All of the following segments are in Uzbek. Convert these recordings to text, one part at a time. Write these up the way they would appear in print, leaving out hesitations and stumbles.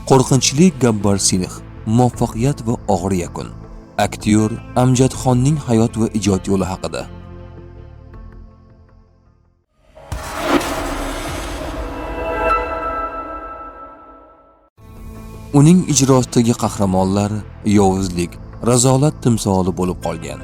Qo'rqinchli Gabbar Sinih, muvaffaqiyat va og'ir yakun. Aktyor Amjadxonning hayot va ijod yo'li haqida. Uning ijrosidagi qahramonlar yovuzlik, razolat timsoli bo'lib qolgan.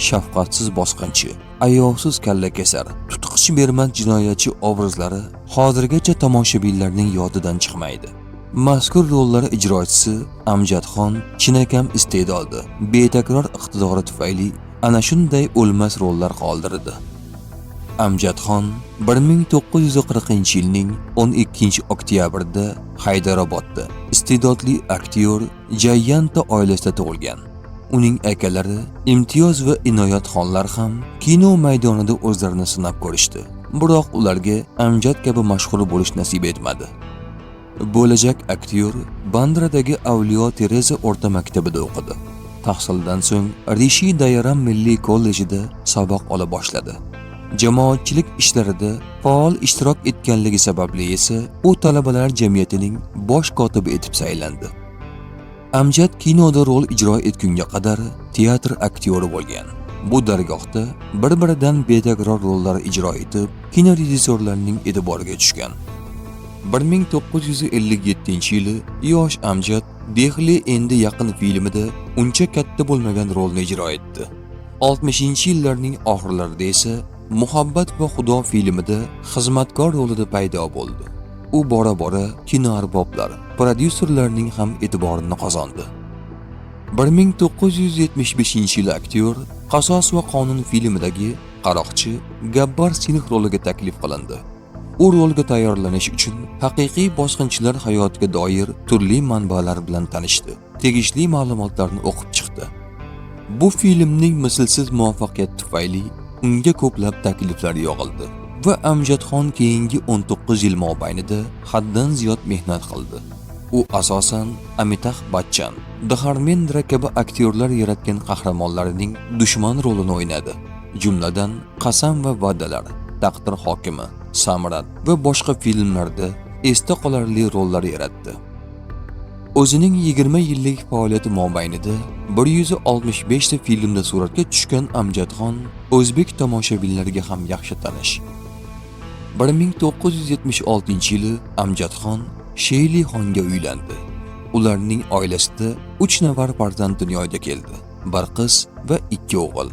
Shafqatsiz bosqinchi, ayovsiz kallakesar, tutqich bermas jinoyatchi obrazlari hozirgacha tomoshabinlarning yodidan chiqmaydi. Mazkur rollar ijrochisi Amjadxon chinakam iste'dodli, betakror iqtidori tufayli ana shunday o'lmas rollar qoldirdi. Amjadxon 1940-yilning 12-oktyabrda Haydarobodda iste'dodli aktyor Jayanta oilasida tug'ilgan. Uning akalari Imtiyoz va Inoyatxonlar ham kino maydonida o'zlarini sinab ko'rishdi. Biroq ularga Amjad kabi mashhur bo'lish nasib etmadi. Bo'lajak aktyor Bandradagi Avliyo Tereza o'rta maktabida o'qidi. Tahsildan so'ng Rishi Dayaram milliy kollejida saboq ola boshladi. Jamoatchilik ishlarida faol ishtirok etganligi sababli esa u talabalar jamiyatining bosh kotibi etib saylandi. Amjad kinoda rol ijro etgunga qadar teatr aktyori bo'lgan. Bu dargohda bir-biridan betakror rollar ijro etib, kino rejissyorlarining e'tiboriga tushgan. 1957-yili yosh Amjad Dehli endi yaqin filmida uncha katta bo'lmagan rolni ijro etdi. 60-yillarning oxirlarida esa Muhabbat va Xudo filmida xizmatkor rolida paydo bo'ldi. U bora-bora kino arboblar, prodyuserlarning ham e'tiborini qozondi. 1975-yil aktyor Qasos va qonun filmidagi qaroqchi Gabbar Sinih roliga taklif qilindi. U rolga tayyorlanish uchun haqiqiy bosqinchilar hayotiga doir turli manbalar bilan tanishdi. Tegishli ma'lumotlarni o'qib chiqdi. Bu filmning mislsiz muvaffaqiyati tufayli unga ko'plab takliflar yog'ildi va Amjadxon keyingi 19 yil mobaynida haddan ziyod mehnat qildi. U asosan Amitabh Bachchan, Dharmendra kabi aktyorlar yaratgan qahramonlarining dushman rolini o'ynadi. Jumladan Qasam va Va'dalar, Taqdir hokimi, Samrat va boshqa filmlarda esda qolarli rollar yaratdi. O'zining 20 yillik faoliyati mobaynida 165 ta filmda suratga tushgan Amjadxon o'zbek tomoshabinlariga ham yaxshi tanish. 1976-yili Amjadxon Sheyli Xonga uylandi. Ularning oilasida 3 nafar farzand dunyoga keldi. Bir qiz va 2 o'g'il.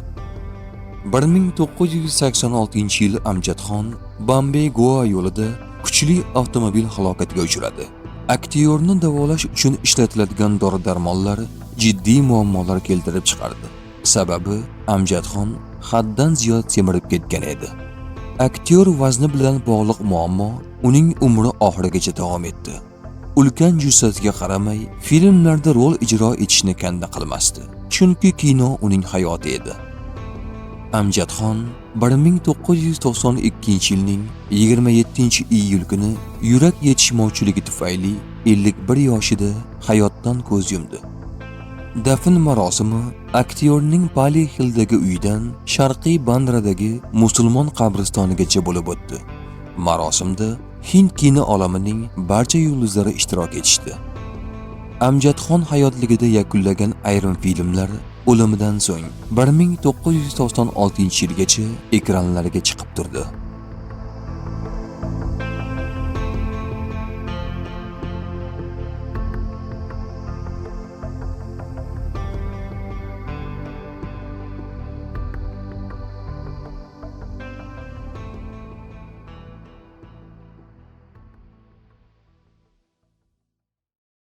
1986-yili Amjadxon Bombay-Goa yo'lida kuchli avtomobil halokatiga uchradi. Aktyorni davolash uchun ishlatiladigan dori-darmonlar jiddiy muammolar keltirib chiqardi. Sababi Amjadxon haddan ziyod semirib ketgan edi. Aktyor vazni bilan bog'liq muammo uning umri oxirigacha davom etdi. Ulkan jussasiga qaramay, filmlarda rol ijro etishni kanda qilmasdi, chunki kino uning hayoti edi. Amjadxon 1992-yilning 27-iyul kuni yurak yetishmovchiligi tufayli 51 yoshida hayotdan ko'z yumdi. Dafn marosimi aktyorning Pali Hildagi uyidan Sharqiy Bandradagi musulmon qabristonigacha bo'lib o'tdi. Marosimda Hind kino olamining barcha yulduzlari ishtirok etishdi. Amjadxon hayotligida yakunlagan ayrim filmlar o'limidan so'ng 1996-yilgacha ekranlarga chiqib turdi.